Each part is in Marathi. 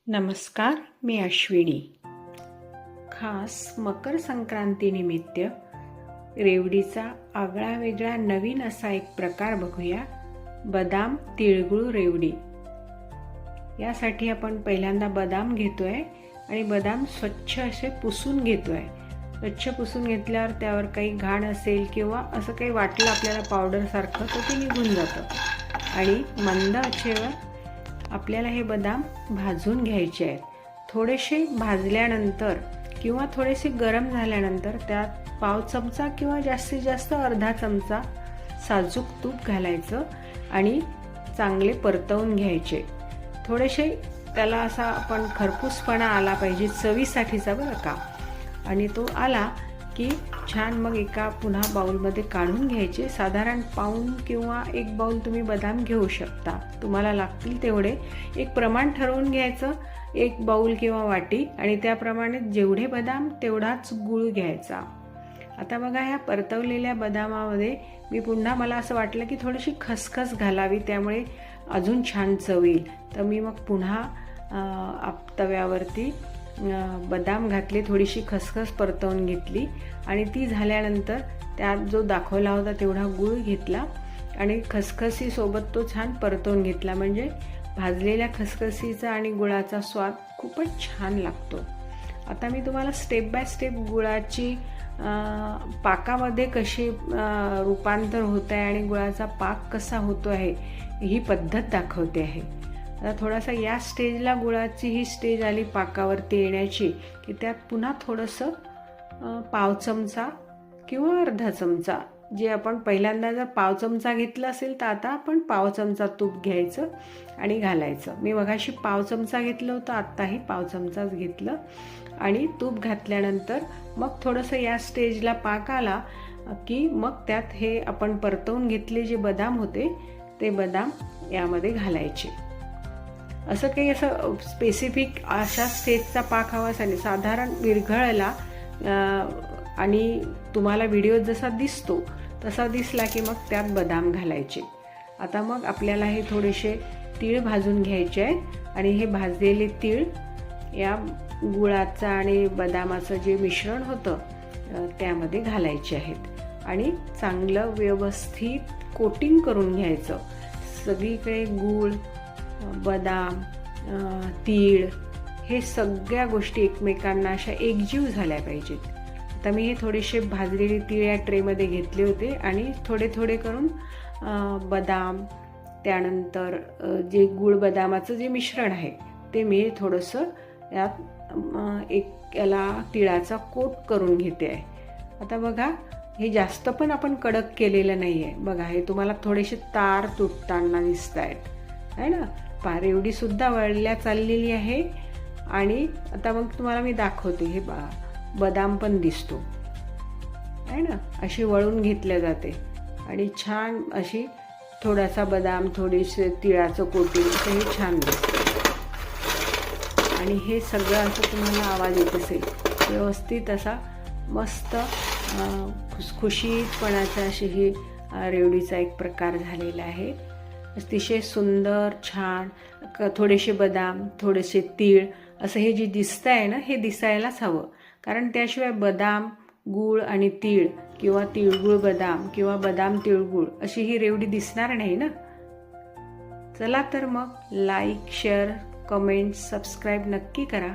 नमस्कार, मी अश्विनी. खास मकर संक्रांतीनिमित्त रेवडीचा आगळा वेगळा नवीन असा एक प्रकार बघूया. बदाम तिळगुळ रेवडी. यासाठी आपण पहिल्यांदा बदाम घेतोय आणि बदाम स्वच्छ असे पुसून घेतोय. स्वच्छ पुसून घेतल्यावर त्यावर काही घाण असेल किंवा असं काही वाटलं आपल्याला पावडरसारखं तर ते निघून जातं. आणि मंद आचेवर आपल्याला हे बदाम भाजून घ्यायचे आहेत. थोडेसे भाजल्यानंतर किंवा थोडेसे गरम झाल्यानंतर त्यात पाव चमचा किंवा जास्तीत जास्त अर्धा चमचा साजूक तूप घालायचं आणि चांगले परतवून घ्यायचे. थोडेसे त्याला असा आपण खरपूसपणा आला पाहिजे चवीसाठीचा बरं का. आणि तो आला की छान मग एका पुन्हा बाउलमध्ये काढून घ्यायचे. साधारण पाऊण किंवा एक बाउल तुम्ही बदाम घेऊ शकता. तुम्हाला लागतील तेवढे एक प्रमाण ठरवून घ्यायचं, एक बाउल किंवा वाटी, आणि त्याप्रमाणे जेवढे बदाम तेवढाच गूळ घ्यायचा. आता बघा, ह्या परतवलेल्या बदामामध्ये मी पुन्हा मला असं वाटलं की थोडीशी खसखस घालावी, त्यामुळे अजून छान चव येईल. तर मी मग पुन्हा तव्यावरती बदाम घातले, थोडीशी खसखस परतवून घेतली आणि ती झाल्यानंतर त्यात जो दाखवला होता तेवढा गूळ घेतला आणि खसखसीसोबत तो छान परतवून घेतला. म्हणजे भाजलेल्या खसखसीचा आणि गुळाचा स्वाद खूपच छान लागतो. आता मी तुम्हाला स्टेप बाय स्टेप गुळाची पाकामध्ये कशी रूपांतर होत आहे आणि गुळाचा पाक कसा होतो आहे ही पद्धत दाखवते आहे. आता थोडासा या स्टेजला गुळाची ही स्टेज आली पाकावरती येण्याची की त्यात पुन्हा थोडंसं पाव चमचा किंवा अर्धा चमचा, जे आपण पहिल्यांदा जर पाव चमचा घेतला असेल तर आता आपण पाव चमचा तूप घ्यायचं आणि घालायचं. मी मगाशी पाव चमचा घेतलं होतं, आत्ताही पाव चमचाच घेतलं. आणि तूप घातल्यानंतर मग थोडंसं या स्टेजला पाक आला की मग त्यात हे आपण परतवून घेतले जे बदाम होते ते बदाम यामध्ये घालायचे. असं काही असं स्पेसिफिक अशा स्टेजचा पाक हवा असा नाही. साधारण विरघळला आणि तुम्हाला व्हिडिओ जसा दिसतो तसा दिसला की मग त्यात बदाम घालायचे. आता मग आपल्याला हे थोडेसे तीळ भाजून घ्यायचे आहेत आणि हे भाजलेले तीळ या गुळाचं आणि बदामाचं जे मिश्रण होतं त्यामध्ये घालायचे आहेत आणि चांगलं व्यवस्थित कोटिंग करून घ्यायचं. सगळीकडे गूळ, बदाम, तीळ हे सगळ्या गोष्टी एकमेकांना अशा एकजीव झाल्या पाहिजेत. आता मी हे थोडेसे भाजलेले तीळ या ट्रेमध्ये घेतले होते आणि थोडे थोडे करून बदाम, त्यानंतर जे गूळ बदामाचं जे मिश्रण आहे ते मी थोडंसं यात याला तिळाचा कोट करून घेते आहे. आता बघा, हे जास्त पण आपण कडक केलेलं नाही आहे. बघा, हे तुम्हाला थोडेसे तार तुटताना दिसत आहेत आहे ना. रेवडी सुद्धा वळल्या चाललेली आहे आणि आता मग तुम्हाला मी दाखवते. हे बदाम पण दिसतो आहे ना, अशी वळून घेतल्या जाते आणि छान अशी थोडासा बदाम, थोडीसे तिळाचं कोटिंग असं हे छान दिसतं. आणि हे सगळं असं तुम्हाला आवाज येत असेल व्यवस्थित असा मस्त खुसखुशीतपणाचा अशी ही रेवडीचा एक प्रकार झालेला आहे. अतिशय सुंदर, छान, थोडेसे बदाम, थोडेसे तीळ असं हे जे दिसतं आहे ना, हे दिसायलाच हवं. कारण त्याशिवाय बदाम, गूळ आणि तीळ किंवा तिळगुळ बदाम किंवा बदाम तिळगुळ अशी ही रेवडी दिसणार नाही ना. चला तर मग लाईक, शेअर, कमेंट, सबस्क्राईब नक्की करा.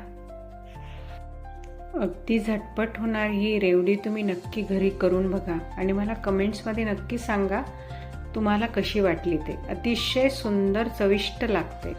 अगदी झटपट होणारी ही रेवडी तुम्ही नक्की घरी करून बघा आणि मला कमेंट्समध्ये नक्की सांगा तुम्हाला कशी वाटली ते. अतिशय सुंदर, चविष्ट लागते.